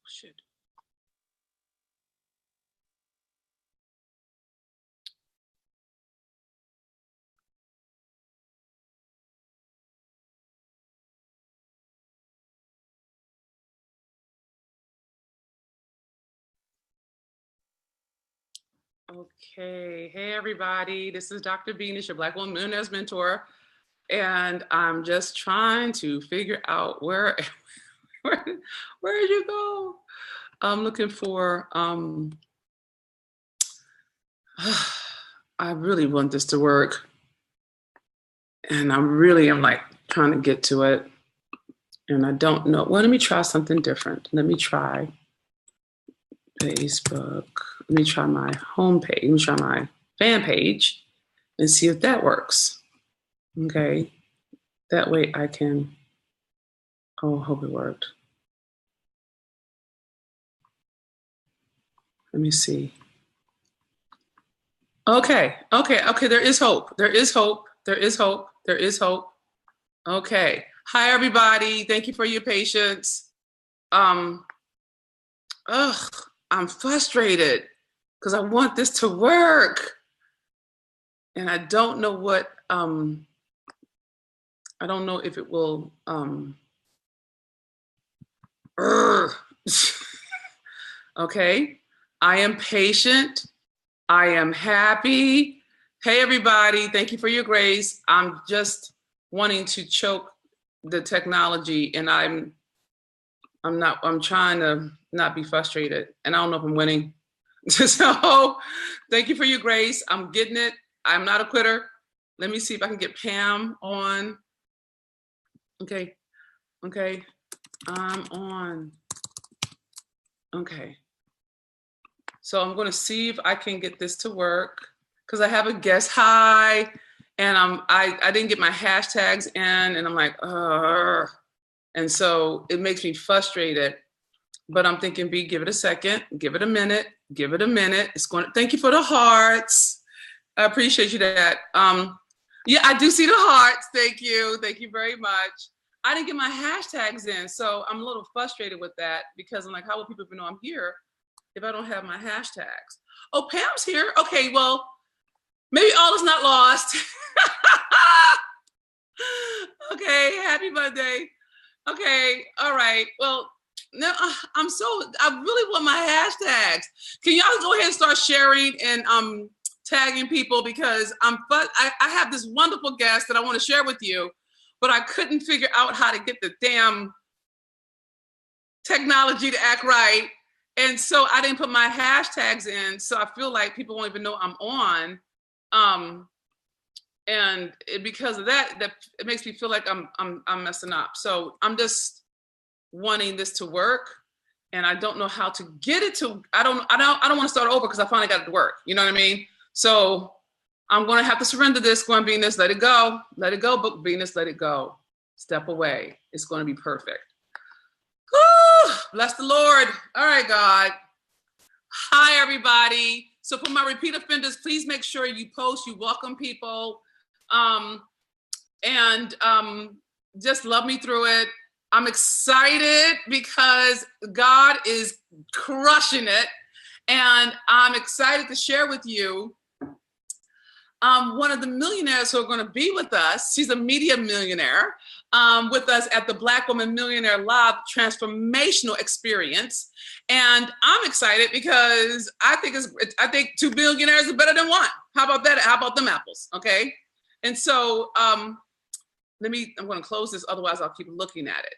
Shit. Okay, hey everybody, this is Dr. Venus, your Black Women Millionaires Mentor, and I'm just trying to figure out where did you go? I'm looking for, I really want this to work, and I'm like trying to get to it, and I don't know. Well, let me try something different. Let me try Facebook. Let me try my homepage. Let me try my fan page and see if that works. Okay. That way I can, oh, I hope it worked. Let me see. Okay. There is hope. There is hope. Okay. Hi, everybody. Thank you for your patience. I'm frustrated because I want this to work. And I don't know what, I don't know if it will, okay. I am patient. I am happy. Hey, everybody. Thank you for your grace. I'm just wanting to choke the technology, and I'm trying to not be frustrated, and I don't know if I'm winning. So thank you for your grace. I'm getting it. I'm not a quitter. Let me see if I can get Pam on. Okay. I'm on. Okay. So I'm going to see if I can get this to work because I have a guest. Hi. And I didn't get my hashtags in, and I'm like, and so it makes me frustrated. But I'm thinking, B, give it a second, give it a minute. It's going to, thank you for the hearts. I appreciate you that. Yeah, I do see the hearts. Thank you very much. I didn't get my hashtags in, so I'm a little frustrated with that because I'm like, how will people know I'm here if I don't have my hashtags? Oh, Pam's here. Okay, well, maybe all is not lost. Okay, happy Monday. Okay, all right. Well, no, I really want my hashtags. Can y'all go ahead and start sharing and tagging people because I have this wonderful guest that I want to share with you, but I couldn't figure out how to get the damn technology to act right. And so I didn't put my hashtags in. So I feel like people won't even know I'm on. Because of that it makes me feel like I'm messing up. So I'm just wanting this to work, and I don't know how to get it to. I don't want to start over because I finally got it to work. You know what I mean? So I'm going to have to surrender this. Going Venus, let it go, book Venus, let it go. Step away. It's going to be perfect. Whew, bless the Lord. All right, God. Hi, everybody. So for my repeat offenders, please make sure you post, you welcome people. Just love me through it. I'm excited because God is crushing it. And I'm excited to share with you one of the millionaires who are going to be with us. She's a media millionaire with us at the Black Women Millionaire Lab Transformational Experience. And I'm excited because I think two billionaires are better than one. How about that? How about them apples? Okay. And so I'm going to close this. Otherwise I'll keep looking at it.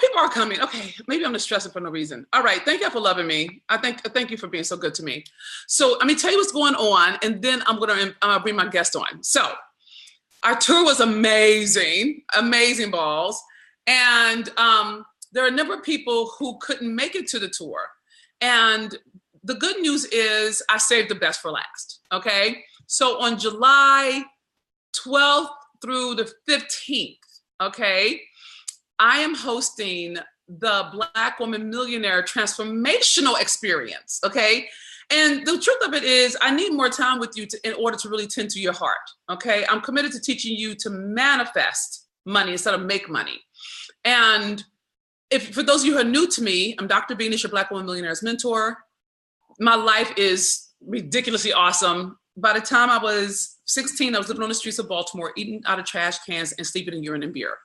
People are coming. Okay, maybe I'm just stressing for no reason. All right, thank you for loving me. Thank you for being so good to me. So let me tell you what's going on, and then I'm gonna bring my guest on. So our tour was amazing balls, and there are a number of people who couldn't make it to the tour, and the good news is I saved the best for last. Okay, so on July 12th through the 15th, okay, I am hosting the Black Woman Millionaire Transformational Experience, okay? And the truth of it is I need more time with you in order to really tend to your heart, okay? I'm committed to teaching you to manifest money instead of make money. And for those of you who are new to me, I'm Dr. Venus, your Black Women Millionaires Mentor. My life is ridiculously awesome. By the time I was 16, I was living on the streets of Baltimore, eating out of trash cans and sleeping in urine and beer.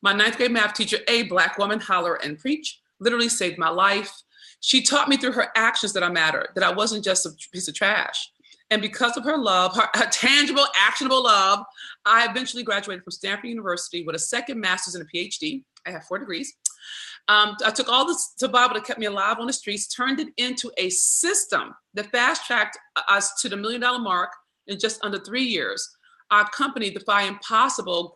My 9th grade math teacher, a Black woman, holler and preach, literally saved my life. She taught me through her actions that I mattered, that I wasn't just a piece of trash. And because of her love, her tangible, actionable love, I eventually graduated from Stanford University with a second master's and a Ph.D. I have 4 degrees. I took all this survival that kept me alive on the streets, turned it into a system that fast-tracked us to the $1 million mark in just under 3 years. Our company, Defy Impossible,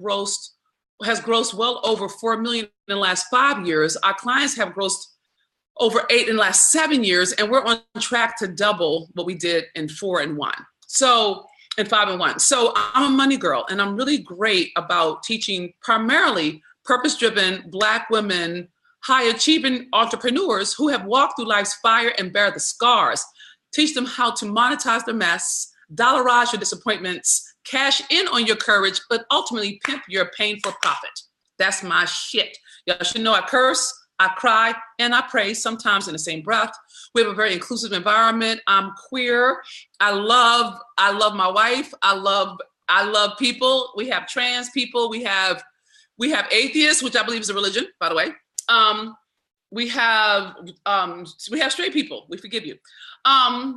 has grossed well over $4 million in the last 5 years. Our clients have grossed over 8 in the last 7 years, and we're on track to double what we did in 4 and 1. So, in 5 and 1. So I'm a money girl, and I'm really great about teaching primarily purpose-driven Black women, high-achieving entrepreneurs who have walked through life's fire and bear the scars. Teach them how to monetize their mess, dollarize your disappointments, cash in on your courage, but ultimately pimp your pain for profit. That's my shit. Y'all should know I curse, I cry, and I pray, sometimes in the same breath. We have a very inclusive environment. I'm queer. I love my wife. I love people. We have trans people. We have atheists, which I believe is a religion, by the way. We have straight people. We forgive you.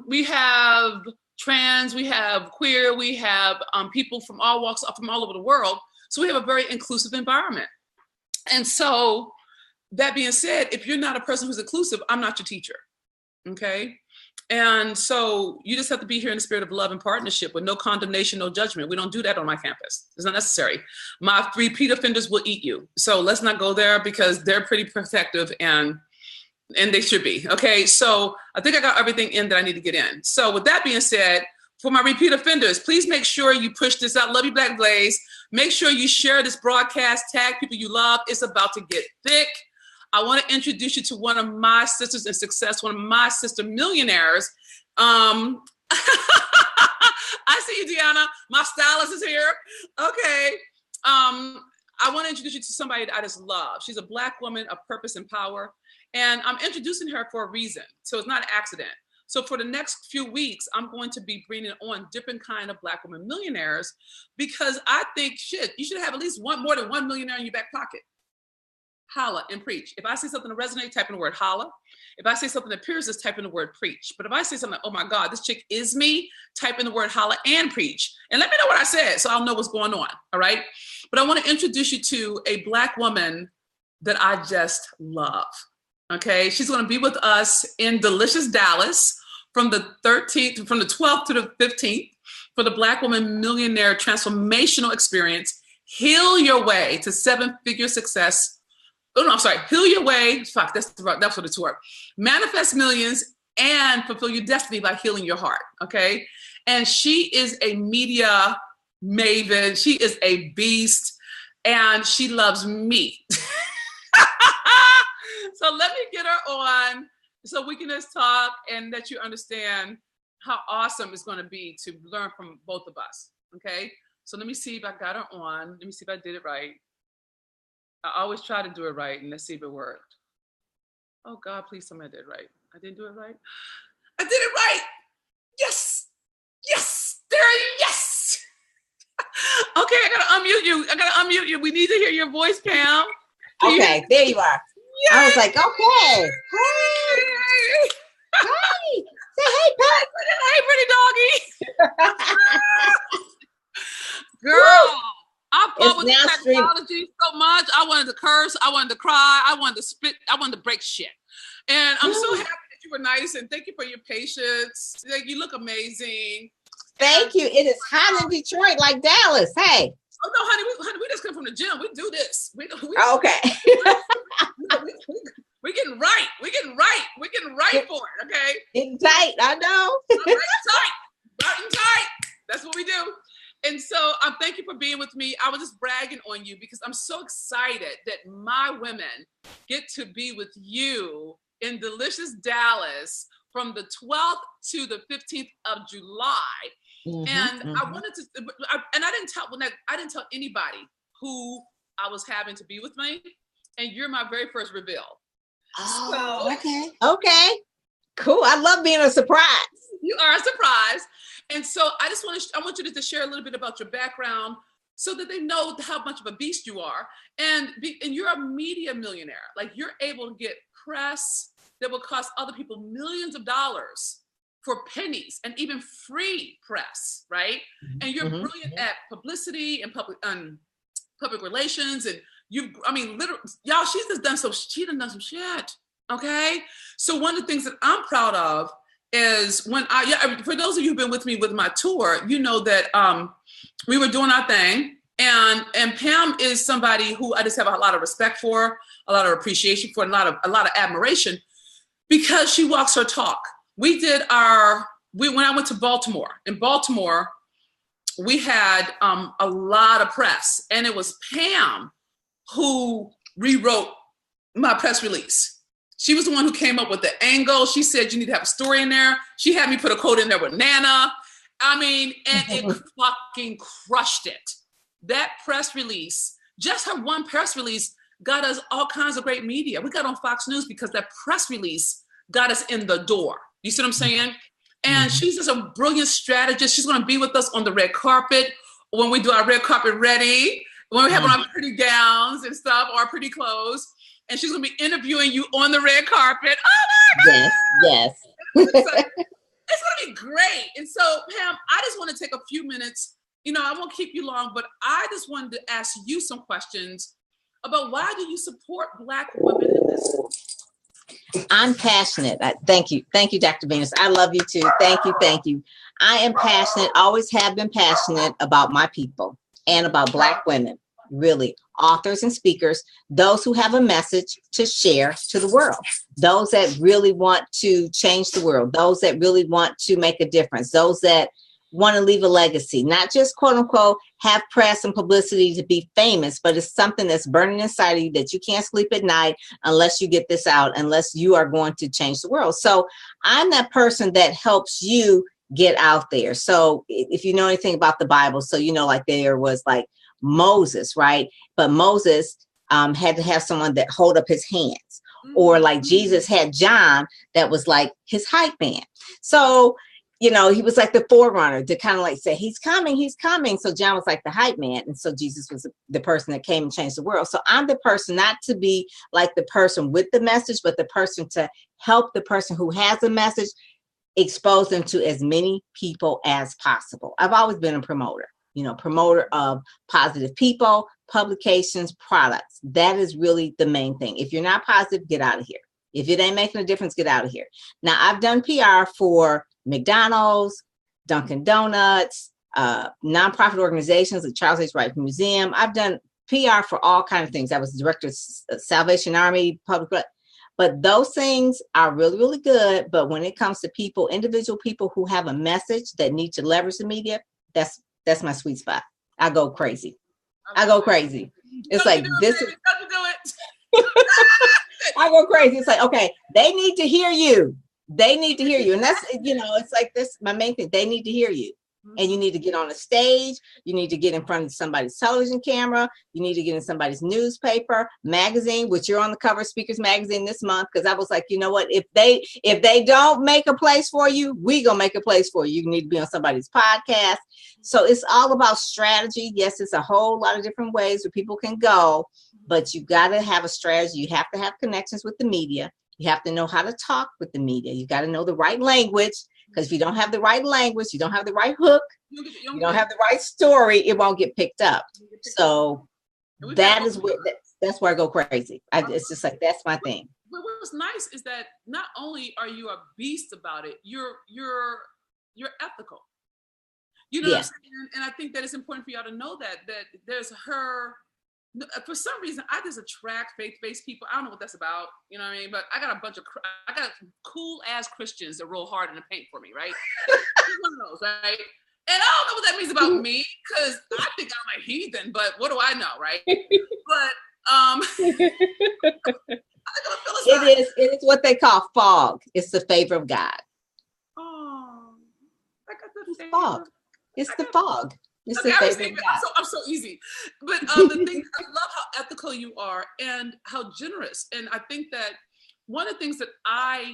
We have trans. We have queer. We have people from all walks, from all over the world. So we have a very inclusive environment. And so, that being said, if you're not a person who's inclusive, I'm not your teacher. Okay. And so you just have to be here in the spirit of love and partnership with no condemnation, no judgment. We don't do that on my campus. It's not necessary. My repeat offenders will eat you. So let's not go there because they're pretty protective and they should be. Okay. So I think I got everything in that I need to get in. So with that being said, for my repeat offenders, please make sure you push this out. Love you, Black Blaze. Make sure you share this broadcast, tag people you love. It's about to get thick. I want to introduce you to one of my sisters in success, one of my sister millionaires. I see you, Deanna. My stylist is here. Okay. I want to introduce you to somebody that I just love. She's a Black woman of purpose and power. And I'm introducing her for a reason. So it's not an accident. So for the next few weeks, I'm going to be bringing on different kind of Black women millionaires because I think, you should have at least more than 1 millionaire in your back pocket. Holla and preach. If I say something to resonate, type in the word holla. If I say something that pierces, type in the word preach. But if I say something, oh my God, this chick is me, type in the word holla and preach. And let me know what I said so I'll know what's going on. All right. But I want to introduce you to a Black woman that I just love. Okay. She's going to be with us in delicious Dallas from the 12th to the 15th for the Black Women Millionaire Transformational Experience. Heal your way to 7-figure success. Oh, no, I'm sorry. Heal your way. Fuck, that's what it's worth. Manifest millions and fulfill your destiny by healing your heart. Okay. And she is a media maven. She is a beast and she loves me. So let me get her on so we can just talk and let you understand how awesome it's going to be to learn from both of us. Okay. So let me see if I got her on. Let me see if I did it right. I always try to do it right, and let's see if it worked. Oh God, please tell me I did it right. I didn't do it right. I did it right. Yes. Yes. Okay, I gotta unmute you. We need to hear your voice, Pam. Okay, there you are. Yay! I was like, okay. Hey. Hey. Say hey, Pat. Hey, pretty doggy. Girl. I fought with the technology so much. I wanted to curse. I wanted to cry. I wanted to spit. I wanted to break shit. And I'm so happy that you were nice. And thank you for your patience. Like, you look amazing. Thank you. It is hot in Detroit, like Dallas. Hey. Oh no, honey, we just come from the gym. We do this. Okay. We're getting right. We're getting right for it. Okay. Getting tight. I know. Right and tight. That's what we do. And so thank you for being with me. I was just bragging on you because I'm so excited that my women get to be with you in delicious Dallas from the 12th to the 15th of July. And I wanted to, and I didn't tell anybody who I was having to be with me. and you're my very first reveal. Oh, okay. Okay. Cool. I love being a surprise. You are a surprise. And so I want you to share a little bit about your background so that they know how much of a beast you are. And you're a media millionaire. Like, you're able to get press that will cost other people millions of dollars for pennies, and even free press, right? And you're brilliant at publicity and public relations. And literally, y'all, she done some shit. Okay. So one of the things that I'm proud of is for those of you who've been with me with my tour, you know that we were doing our thing. And Pam is somebody who I just have a lot of respect for, a lot of appreciation for, and a lot of admiration, because she walks her talk. When I went to Baltimore, in Baltimore, we had a lot of press, and it was Pam who rewrote my press release. She was the one who came up with the angle. She said, you need to have a story in there. She had me put a quote in there with Nana. And it fucking crushed it. That press release, just her one press release, got us all kinds of great media. We got on Fox News because that press release got us in the door. You see what I'm saying? And she's just a brilliant strategist. She's going to be with us on the red carpet when we do our red carpet ready, when we have on our pretty gowns and stuff, or our pretty clothes. And she's going to be interviewing you on the red carpet. Oh my God! Yes. It's going to be great. And so, Pam, I just want to take a few minutes. I won't keep you long, but I just wanted to ask you some questions about why do you support Black women in this? I'm passionate. Thank you. Thank you, Dr. Venus. I love you too. Thank you. Thank you. I am passionate, always have been passionate about my people and about Black women, really, authors and speakers, those who have a message to share to the world, those that really want to change the world, those that really want to make a difference, those that want to leave a legacy, not just quote unquote have press and publicity to be famous, but it's something that's burning inside of you that you can't sleep at night unless you get this out, unless you are going to change the world. So I'm that person that helps you get out there. So if you know anything about the Bible, so like there was like Moses, right? But Moses had to have someone that hold up his hands, or like Jesus had John that was like his hype man. So he was like the forerunner to kind of like say, he's coming, he's coming. So John was like the hype man. And so Jesus was the person that came and changed the world. So I'm the person not to be like the person with the message, but the person to help the person who has a message, expose them to as many people as possible. I've always been a promoter, promoter of positive people, publications, products. That is really the main thing. If you're not positive, get out of here. If it ain't making a difference, get out of here. Now, I've done PR for McDonald's, Dunkin' Donuts, nonprofit organizations like Charles H. Wright Museum. I've done PR for all kinds of things. I was director of Salvation Army, public, but those things are really, really good. But when it comes to people, individual people who have a message that need to leverage the media, that's my sweet spot. I go crazy. It's like this. I go crazy. It's like, okay, they need to hear you. And that's, it's like this, my main thing, they need to hear you. And you need to get on a stage. You need to get in front of somebody's television camera. You need to get in somebody's newspaper, magazine, which you're on the cover of Speakers Magazine this month. Because I was like, you know what? If they don't make a place for you, we gonna make a place for you. You need to be on somebody's podcast. So it's all about strategy. Yes, it's a whole lot of different ways where people can go, but you got to have a strategy. You have to have connections with the media. You have to know how to talk with the media. You got to know the right language. Because if you don't have the right language, you don't have the right hook, you don't have the right story, it won't get picked up. So that's where I go crazy. It's just like, that's my thing. But what's nice is that not only are you a beast about it, you're ethical. You know what I'm saying? And I think that it's important for y'all to know that there's for some reason, I just attract faith-based people. I don't know what that's about, you know what I mean? But I got cool ass Christians that roll hard in the paint for me, right? One of those, right? And I don't know what that means about me, because I think I'm a heathen, but what do I know, right? But it is what they call fog. It's the favor of God. Oh, I got the fog. It's the fog. Just Okay, the favor of God. I'm so easy. But the thing, I love how ethical you are and how generous. And I think that one of the things that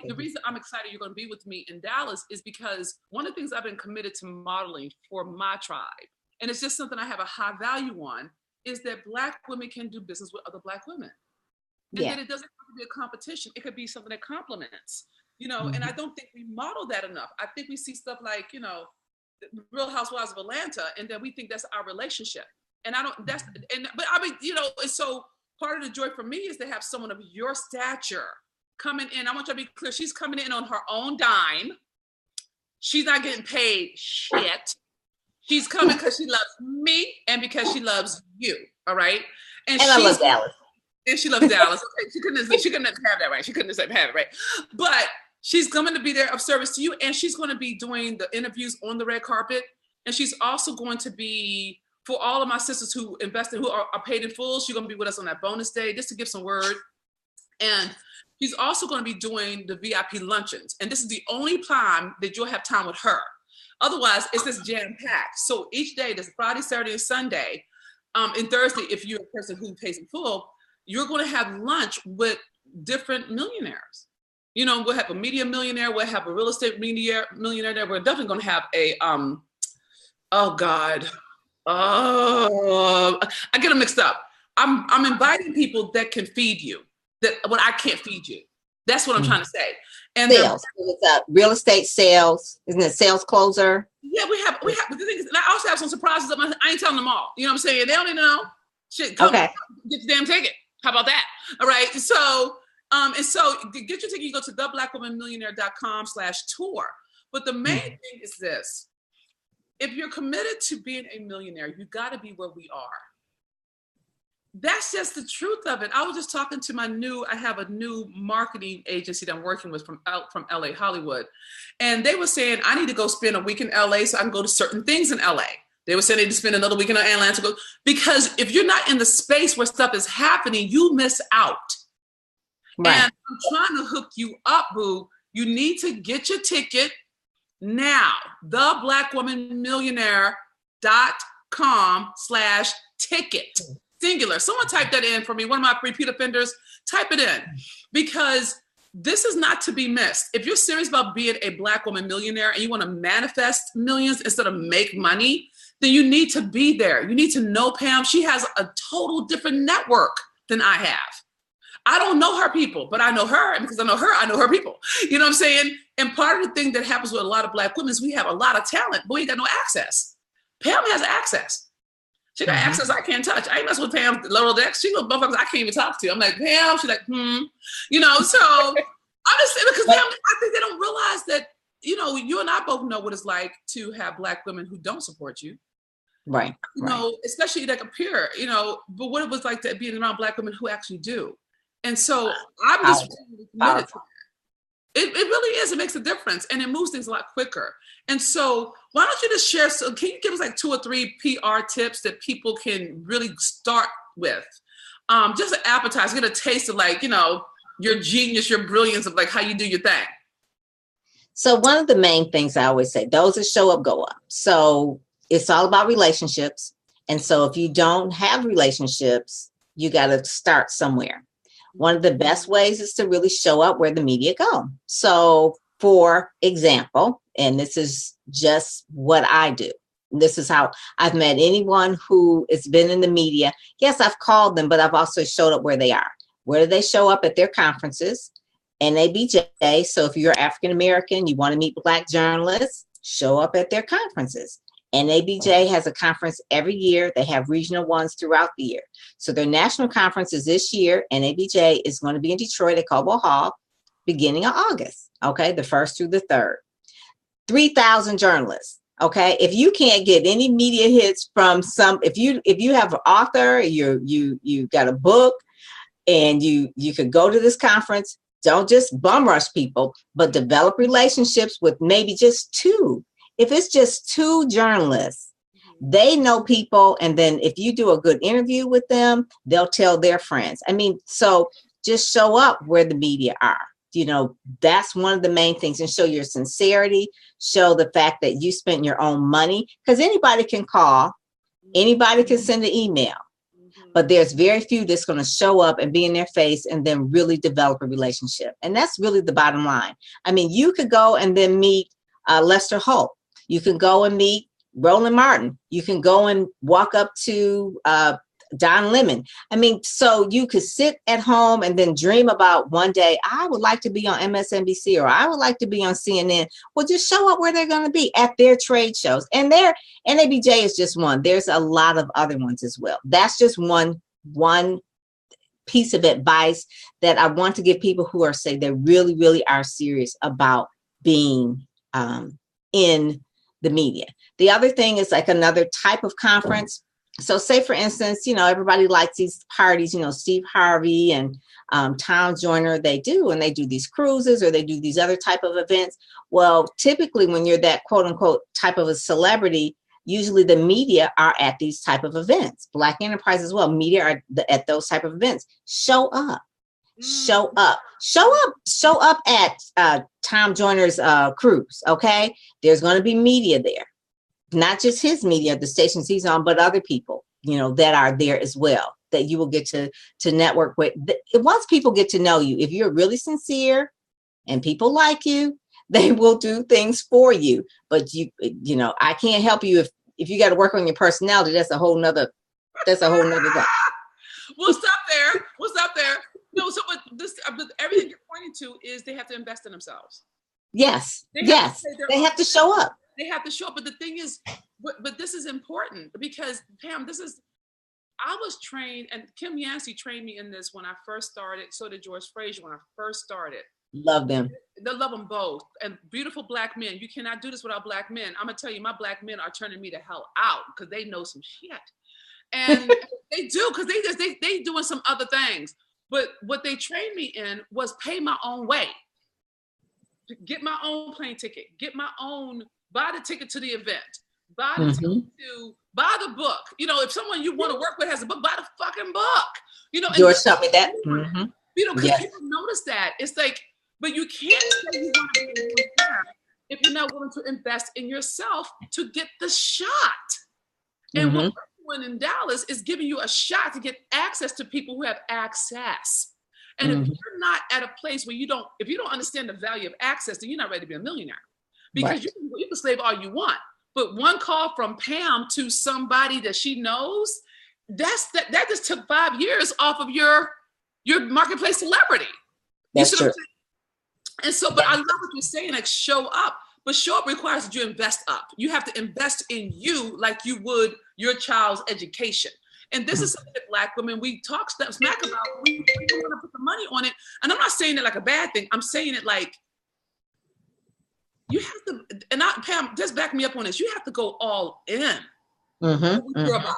the reason I'm excited you're going to be with me in Dallas is because one of the things I've been committed to modeling for my tribe, and it's just something I have a high value on, is that Black women can do business with other Black women. And that it doesn't have to be a competition. It could be something that complements, and I don't think we model that enough. I think we see stuff like, Real Housewives of Atlanta, and then we think that's our relationship. And but I mean, and so part of the joy for me is to have someone of your stature coming in. I want you to be clear. She's coming in on her own dime. She's not getting paid shit. She's coming because she loves me and because she loves you. All right. And I love Dallas. And she loves Dallas. Okay, she couldn't have that right. She couldn't have it right. But she's going to be there of service to you, and she's going to be doing the interviews on the red carpet. And she's also going to be, for all of my sisters who invested, who are paid in full, she's going to be with us on that bonus day, just to give some word. And she's also going to be doing the VIP luncheons. And this is the only time that you'll have time with her. Otherwise, it's just jam-packed. So each day, there's Friday, Saturday, and Sunday. And Thursday, if you're a person who pays in full, you're going to have lunch with different millionaires. We'll have a media millionaire, we'll have a real estate millionaire there. We're definitely going to have a, I get them mixed up. I'm inviting people that can feed you, that when I can't feed you. That's what I'm trying to say. And sales. It's real estate sales. Isn't it sales closer? Yeah, we have, but the thing is, and I also have some surprises. I ain't telling them all. You know what I'm saying? They don't even know. Shit, come get your damn ticket. How about that? All right. So, and so get your ticket, you go to theblackwomanmillionaire.com/tour. But the main thing is this: if you're committed to being a millionaire, you got to be where we are. That's just the truth of it. I was just talking to I have a new marketing agency that I'm working with from LA, Hollywood. And they were saying, I need to go spend a week in LA so I can go to certain things in LA. They were saying they need to spend another week in Atlanta. Because if you're not in the space where stuff is happening, you miss out. Right. And I'm trying to hook you up, boo. You need to get your ticket now. theblackwomanmillionaire.com/ticket. Singular. Someone type that in for me. One of my repeat offenders, type it in, because this is not to be missed. If you're serious about being a Black woman millionaire and you want to manifest millions instead of make money, then you need to be there. You need to know Pam. She has a total different network than I have. I don't know her people, but I know her. And because I know her people. You know what I'm saying? And part of the thing that happens with a lot of Black women is we have a lot of talent, but we ain't got no access. Pam has access. She got access I can't touch. I ain't mess with Pam Laurel Dex. She got motherfuckers I can't even talk to. I'm like, Pam. She's like, So I'm just saying, because Pam, I think they don't realize that, you and I both know what it's like to have Black women who don't support you. Right. Especially like a peer, but what it was like to be around Black women who actually do. And so I'm just really committed to that. It really is. It makes a difference, and it moves things a lot quicker. And so why don't you just share, can you give us like 2 or 3 PR tips that people can really start with? Just an appetizer, get a taste of like, your genius, your brilliance of like how you do your thing. So one of the main things I always say, those that show up, go up. So it's all about relationships. And so if you don't have relationships, you got to start somewhere. One of the best ways is to really show up where the media go. So for example, and this is just what I do. This is how I've met anyone who has been in the media. Yes, I've called them, but I've also showed up where they are. Where do they show up? At their conferences, NABJ. So if you're African-American, you want to meet Black journalists, show up at their conferences. NABJ has a conference every year. They have regional ones throughout the year. So their national conference is this year. NABJ is going to be in Detroit at Cobo Hall, beginning of August. Okay, the 1st through the 3rd. 3,000 journalists. Okay, if you can't get any media hits from if you have an author, you got a book, and you could go to this conference. Don't just bum rush people, but develop relationships with maybe just 2. If it's just 2 journalists, they know people. And then if you do a good interview with them, they'll tell their friends. So just show up where the media are. That's one of the main things, and show your sincerity, show the fact that you spent your own money, because anybody can call Anybody can send an email, but there's very few that's going to show up and be in their face and then really develop a relationship. And that's really the bottom line. I mean, you could go and then meet Lester Holt. You can go and meet Roland Martin. You can go and walk up to Don Lemon. I mean, so you could sit at home and then dream about one day, I would like to be on MSNBC or I would like to be on CNN. Well, just show up where they're going to be at their trade shows. And their NABJ is just one. There's a lot of other ones as well. That's just one piece of advice that I want to give people who are say they really, really are serious about being in the media. The other thing is like another type of conference. So say, for instance, everybody likes these parties, Steve Harvey and Tom Joyner, they do these cruises or they do these other type of events. Well, typically when you're that quote unquote type of a celebrity, usually the media are at these type of events. Black Enterprise as well. Media are at those type of events. Show up at Tom Joyner's cruise. Okay. There's going to be media there. Not just his media, the stations he's on, but other people, that are there as well, that you will get to network with. Once people get to know you, if you're really sincere and people like you, they will do things for you. But I can't help you if you got to work on your personality. That's a whole nother thing. We'll stop there. No, so but everything you're pointing to is they have to invest in themselves. Yes. They have to show up. They have to show up. But the thing is, but this is important because Pam, I was trained, and Kim Yancey trained me in this when I first started. So did George Frazier when I first started. Love them. They love them both. And beautiful Black men. You cannot do this without Black men. I'm going to tell you, my Black men are turning me the hell out because they know some shit. And they do, because they doing some other things. But what they trained me in was pay my own way. Get my own plane ticket. Buy the ticket to the event. Buy the ticket buy the book. If someone you want to work with has a book, buy the fucking book. George taught me that. Because people notice that. It's like, but you can't say you want to be a millionaire if you're not willing to invest in yourself to get the shot. And what we're doing in Dallas is giving you a shot to get access to people who have access. And if you're not at a place where if you don't understand the value of access, then you're not ready to be a millionaire. Because you can slave all you want. But one call from Pam to somebody that she knows, that just took 5 years off of your marketplace celebrity. That's true. And so, but I love what you're saying, like show up. But show up requires that you invest up. You have to invest in you like you would your child's education. And this is something that Black women, we talk smack about. We want to put the money on it. And I'm not saying it like a bad thing. I'm saying it like, you have to, and Pam, just back me up on this. You have to go all in. You're about.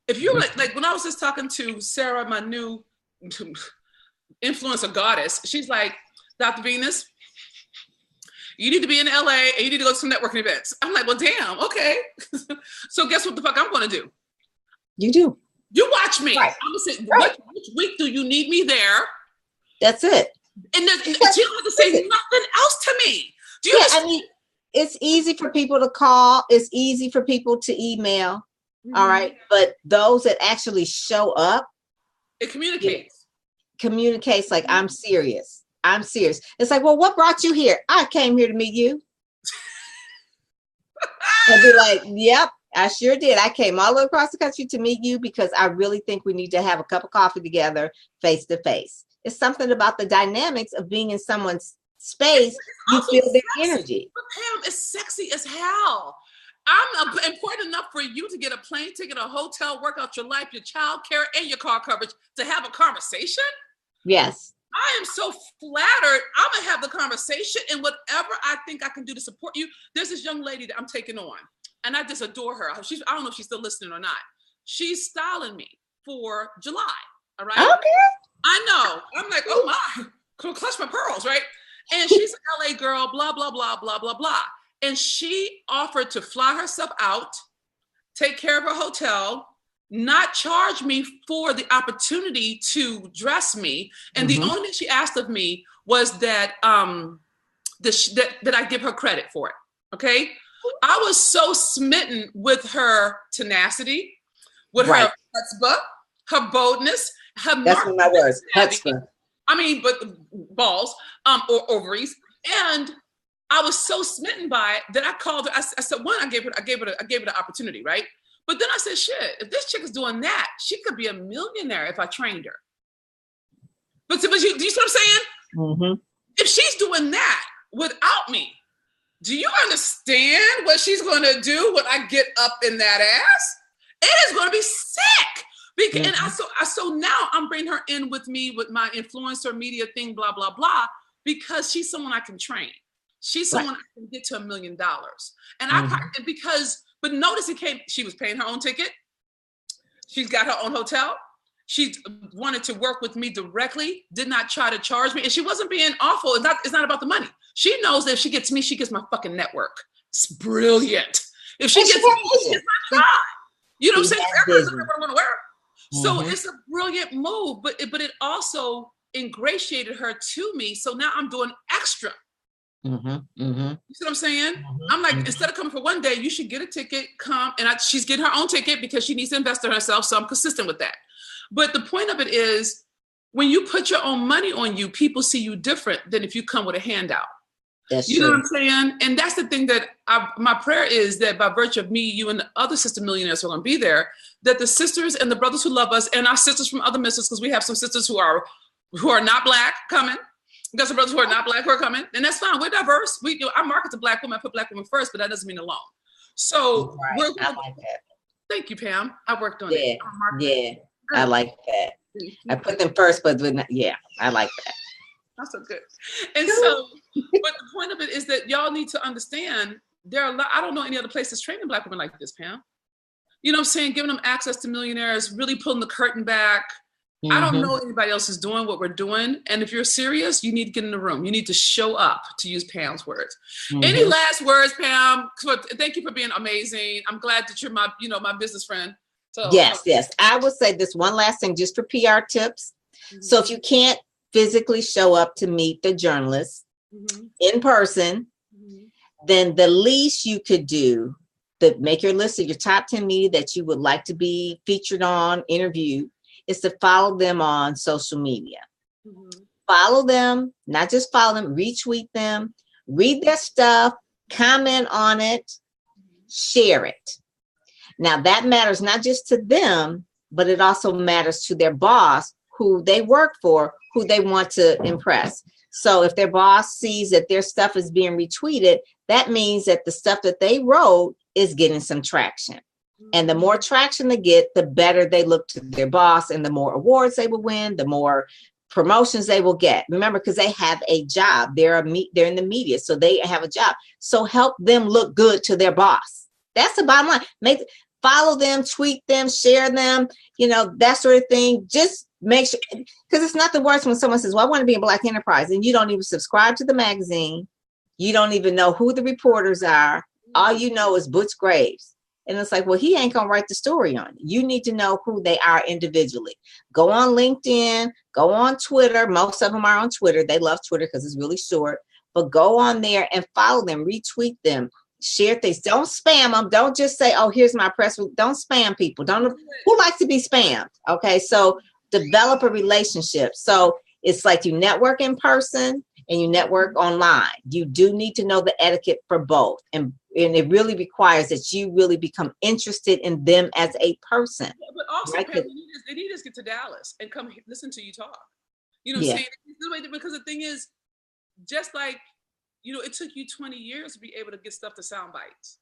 If you're like when I was just talking to Sarah, my new influencer goddess, she's like, Dr. Venus, you need to be in LA and you need to go to some networking events. I'm like, well, damn, okay. So guess what the fuck I'm going to do? You do. You watch me. Right. I'm going to say, which week do you need me there? That's it. And you don't have to say nothing else to me. I mean, it's easy for people to call. It's easy for people to email. All right. But those that actually show up. It communicates. Communicates like, I'm serious. It's like, well, what brought you here? I came here to meet you. I'd be like, yep, I sure did. I came all the way across the country to meet you because I really think we need to have a cup of coffee together face to face. It's something about the dynamics of being in someone's space. You feel their energy. But Pam, it's sexy as hell. I'm important enough for you to get a plane ticket, a hotel, work out your life, your child care, and your car coverage to have a conversation. Yes. I am so flattered. I'm going to have the conversation and whatever I think I can do to support you. There's this young lady that I'm taking on and I just adore her. I don't know if she's still listening or not. She's styling me for July. All right. Okay. I know. I'm like, oh my, clutch my pearls, right? And she's an LA girl, blah, blah, blah, blah, blah, blah. And she offered to fly herself out, take care of her hotel, not charge me for the opportunity to dress me. And the only thing she asked of me was that that I give her credit for it. Okay. I was so smitten with her tenacity, with Right. her chutzpah, her boldness, her That's one of my words. Chutzpah. I mean, but balls, or ovaries. And I was so smitten by it that I called her. I said, one, I gave her the opportunity, right? But then I said, shit, if this chick is doing that, she could be a millionaire if I trained her. But do you see what I'm saying? Mm-hmm. If she's doing that without me, do you understand what she's going to do when I get up in that ass? It is going to be sick. Because, and so now I'm bringing her in with me with my influencer media thing, blah, blah, blah, because she's someone I can train. She's someone I can get to $1 million. And but notice she was paying her own ticket. She's got her own hotel. She wanted to work with me directly, did not try to charge me. And she wasn't being awful. It's not about the money. She knows that if she gets me, she gets my fucking network. It's brilliant. If she gets me, she gets my tribe. You know what I'm saying? Everyone's going to want to wear her. So it's a brilliant move, but it also ingratiated her to me. So now I'm doing extra. You see what I'm saying? I'm like, instead of coming for one day, you should get a ticket, come. And she's getting her own ticket because she needs to invest in herself. So I'm consistent with that. But the point of it is, when you put your own money on you, people see you different than if you come with a handout. That's you know what I'm saying? And that's the thing that my prayer is that by virtue of me, you and the other sister millionaires who are going to be there, that the sisters and the brothers who love us and our sisters from other ministries, because we have some sisters who are not Black coming. We got some brothers who are not Black who are coming. And that's fine. We're diverse. I market to Black women. I put Black women first, but that doesn't mean alone. So I like that. Thank you, Pam. I worked on it. Yeah. I like that. I put them first, but I like that. That's so good. And so, but the point of it is that y'all need to understand there are I don't know any other places training Black women like this, Pam. You know what I'm saying? Giving them access to millionaires, really pulling the curtain back. I don't know anybody else is doing what we're doing. And if you're serious, you need to get in the room. You need to show up, to use Pam's words. Any last words, Pam? Thank you for being amazing. I'm glad that you're my business friend. So, yes. I will say this one last thing just for PR tips. So if you can't physically show up to meet the journalists in person, then the least you could do, make your list of your top 10 media that you would like to be featured on, interviewed, is to follow them on social media. Follow them, not just follow them, retweet them, read their stuff, comment on it, share it. Now that matters not just to them, but it also matters to their boss, who they work for, who they want to impress. So if their boss sees that their stuff is being retweeted, that means that the stuff that they wrote is getting some traction. And the more traction they get, the better they look to their boss, and the more awards they will win, the more promotions they will get. Remember, because they have a job. They're in the media, so they have a job. So help them look good to their boss. That's the bottom line. Follow them, tweet them, share them, that sort of thing. Just make sure, because it's not the worst when someone says, well, I want to be in Black Enterprise, and you don't even subscribe to the magazine. You don't even know who the reporters are. All you know is Butch Graves. And it's like, well, he ain't going to write the story on it. You need to know who they are individually. Go on LinkedIn, go on Twitter. Most of them are on Twitter. They love Twitter because it's really short. But go on there and follow them, retweet them, share things. Don't spam them. Don't just say, oh, here's my press. Don't spam people. Who likes to be spammed? Okay, so develop a relationship. So it's like you network in person and you network online. You do need to know the etiquette for both. And it really requires that you really become interested in them as a person. Yeah, but also, right? They need us to get to Dallas and come listen to you talk. You know what I'm saying? Because the thing is, just like, it took you 20 years to be able to get stuff to sound bites.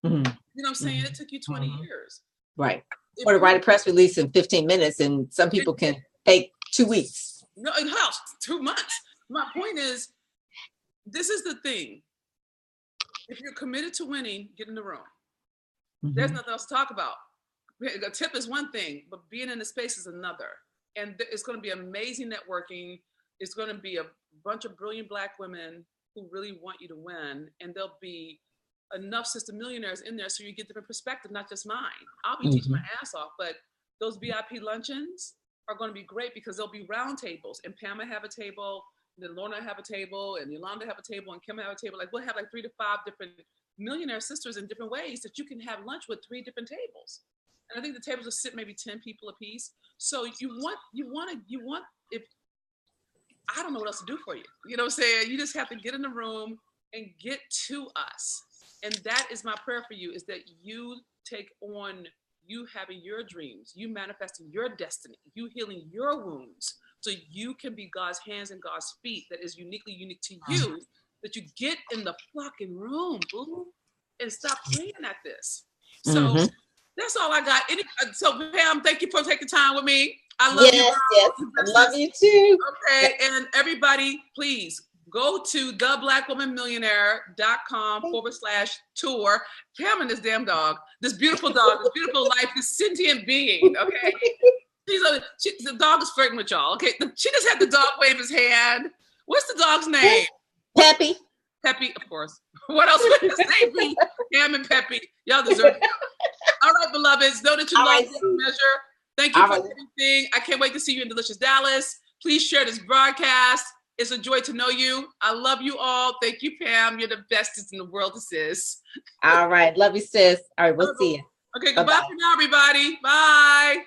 You know what I'm saying? It took you 20 years. Right. Or to write a press release in 15 minutes, and some people can take 2 weeks. No, it helps. 2 months. My point is, this is the thing. If you're committed to winning, get in the room. There's nothing else to talk about. A tip is one thing, but being in the space is another. And it's going to be amazing networking. It's going to be a bunch of brilliant Black women who really want you to win. And there'll be enough sister millionaires in there so you get different perspective, not just mine. I'll be teaching my ass off, but those VIP luncheons are going to be great because there'll be round tables, and Pam will have a table, and then Lorna have a table, and Yolanda have a table, and Kim have a table. Like, we'll have like 3 to 5 different millionaire sisters in different ways that you can have lunch with 3 different tables. And I think the tables will sit maybe 10 people a piece. So you want, if, I don't know what else to do for you. You know what I'm saying? You just have to get in the room and get to us. And that is my prayer for you, is that you take on you having your dreams, you manifesting your destiny, you healing your wounds, so you can be God's hands and God's feet that is uniquely unique to you, that you get in the fucking room, boo, and stop playing at this. So that's all I got. So Pam, thank you for taking time with me. I love you. Yes, I love you too. Okay, and everybody, please go to theblackwomanmillionaire.com/tour. Pam and this damn dog, this beautiful dog, this beautiful life, this sentient being, okay? The dog is flirting with y'all, okay? She just had the dog wave his hand. What's the dog's name? Peppy. Peppy, of course. What else would his name be? Pam and Peppy. Y'all deserve it. All right, beloveds, know that you love this measure. Thank you for everything. I can't wait to see you in delicious Dallas. Please share this broadcast. It's a joy to know you. I love you all. Thank you, Pam. You're the bestest in the world, sis. All right. Love you, sis. All right. We'll see you. Okay. Goodbye for now, everybody. Bye.